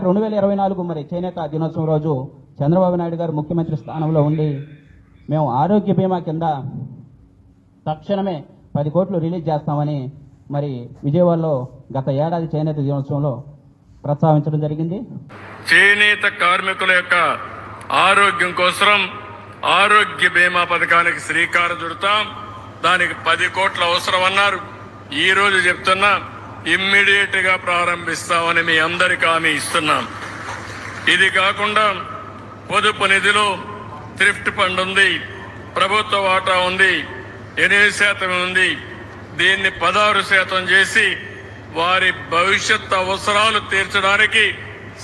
2024 మరి చేనేత దినోత్సవం రోజు చంద్రబాబు నాయుడు గారు ముఖ్యమంత్రి స్థానంలో ఉండి మేము ఆరోగ్య బీమా కింద తక్షణమే 10 కోట్లు రిలీజ్ చేస్తామని మరి విజయవాడలో గత ఏడాది చేనేత దినోత్సవంలో ప్రస్తావించడం జరిగింది. చేనేత కార్మికుల యొక్క ఆరోగ్యం కోసం ఆరోగ్య బీమా పథకానికి శ్రీకారం చుడతాం. దానికి 10 కోట్ల అవసరం అన్నారు. ఈ రోజు చెప్తున్నా ఇమ్మీడియట్ గా ప్రారంభిస్తామని మీ అందరికీ హామీ ఇస్తున్నాం. ఇది కాకుండా పొదుపు నిధిలో థ్రిఫ్ట్ ఫండ్ ఉంది, ప్రభుత్వ వాటా ఉంది, 8% ఉంది. దీన్ని 16% చేసి వారి భవిష్యత్ అవసరాలు తీర్చడానికి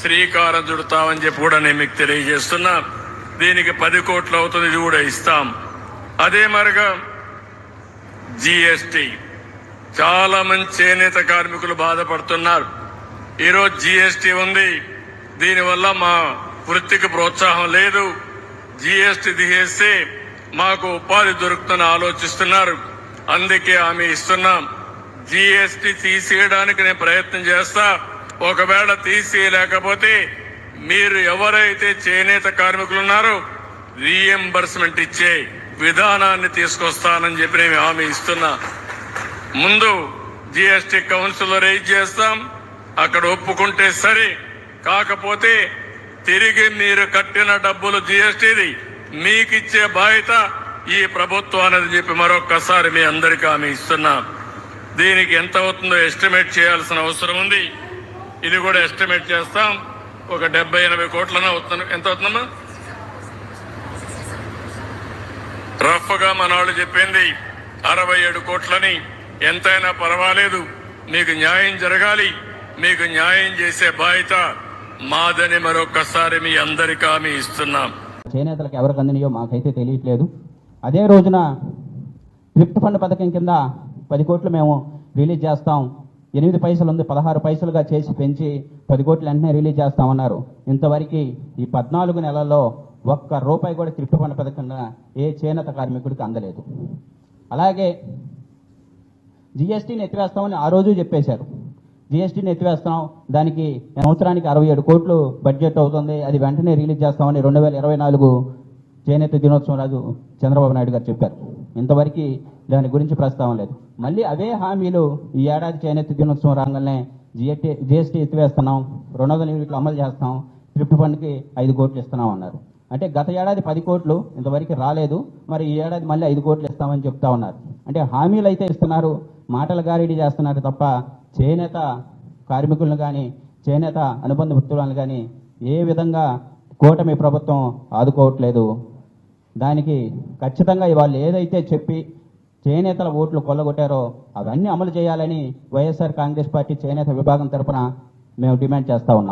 శ్రీకారం చుడతామని చెప్పి కూడా నేను మీకు తెలియజేస్తున్నా. దీనికి 10 కోట్లు అవుతుంది, ఇది కూడా ఇస్తాం. అదే మరిగా GST చాలా మంది చేనేత కార్మికులు బాధపడుతున్నారు. ఈరోజు GST ఉంది, దీనివల్ల మా వృత్తికి ప్రోత్సాహం లేదు. GST తీసేస్తే మాకు ఉపాధి దొరుకుతుందని ఆలోచిస్తున్నారు. అందుకే హామీ ఇస్తున్నాం. GST తీసేయడానికి నేను ప్రయత్నం చేస్తా. ఒకవేళ తీసేయలేకపోతే మీరు ఎవరైతే చేనేత కార్మికులు ఉన్నారో రీఎంబర్స్మెంట్ ఇచ్చే విధానాన్ని తీసుకొస్తానని చెప్పి నేను హామీ ఇస్తున్నా. ముందు GST కౌన్సిల్లో రైజ్ చేస్తాం, అక్కడ ఒప్పుకుంటే సరే, కాకపోతే తిరిగి మీరు కట్టిన డబ్బులు GSTది మీకు ఇచ్చే బాధ్యత ఈ ప్రభుత్వాన్ని చెప్పి మరొక్కసారి మీ అందరికీ హామీ ఇస్తున్నా. దీనికి ఎంత అవుతుందో ఎస్టిమేట్ చేయాల్సిన అవసరం ఉంది. ఇది కూడా ఎస్టిమేట్ చేస్తాం. ఒక 70-80 కోట్లన అవుతుంది. ఎంత అవుతుందమ్మా? రఫ్ గా మన వాళ్ళు చెప్పింది 67 కోట్లని. ఎంతైనా పర్వాలేదు, మీకు న్యాయం జరగాలి. మీకు న్యాయం చేసే బాధ్యత మాదని మరొకసారి మీ అందరికీ హామీ ఇస్తున్నాం. చేనేతలకు ఎవరికి అందినయో మాకైతే తెలియట్లేదు. అదే రోజున థ్రిఫ్ట్ ఫండ్ పథకం కింద 10 కోట్లు మేము రిలీజ్ చేస్తాం. 8 పైసలు ఉంది, 16 పైసలుగా చేసి పెంచి 10 కోట్లు వెంటనే రిలీజ్ చేస్తామన్నారు. ఇంతవరకు ఈ 14 నెలల్లో ఒక్క రూపాయి కూడా థ్రిఫ్ట్ ఫండ్ పథకం ఏ చేనేత కార్మికుడికి అందలేదు. అలాగే GSTని ఎత్తివేస్తామని ఆ రోజు చెప్పేశారు. GSTని ఎత్తివేస్తాం, దానికి సంవత్సరానికి 67 కోట్లు బడ్జెట్ అవుతుంది, అది వెంటనే రిలీజ్ చేస్తామని 2024 చేనేత దినోత్సవం రోజు చంద్రబాబు నాయుడు గారు చెప్పారు. ఇంతవరకు దాని గురించి ప్రస్తావన లేదు. మళ్ళీ అవే హామీలు ఈ ఏడాది చేనేత దినోత్సవం రాగానే GST ఎత్తివేస్తున్నాం, 200 యూనిట్లు అమలు చేస్తాం, థ్రిఫ్ట్ ఫండ్కి 5 కోట్లు ఇస్తున్నాం అన్నారు. అంటే గత ఏడాది 10 కోట్లు ఇంతవరకు రాలేదు, మరి ఈ ఏడాది మళ్ళీ 5 కోట్లు ఇస్తామని చెప్తా ఉన్నారు. అంటే హామీలు అయితే ఇస్తున్నారు, మాటల గారిడి చేస్తున్నారు తప్ప చేనేత కార్మికులను కానీ చేనేత అనుబంధ వృత్తులను కానీ ఏ విధంగా కూటమి ప్రభుత్వం ఆదుకోవట్లేదు. దానికి ఖచ్చితంగా వాళ్ళు ఏదైతే చెప్పి చేనేతల ఓట్లు కొల్లగొట్టారో అవన్నీ అమలు చేయాలని వైఎస్ఆర్ కాంగ్రెస్ పార్టీ చేనేత విభాగం తరఫున మేము డిమాండ్ చేస్తా ఉన్నాం.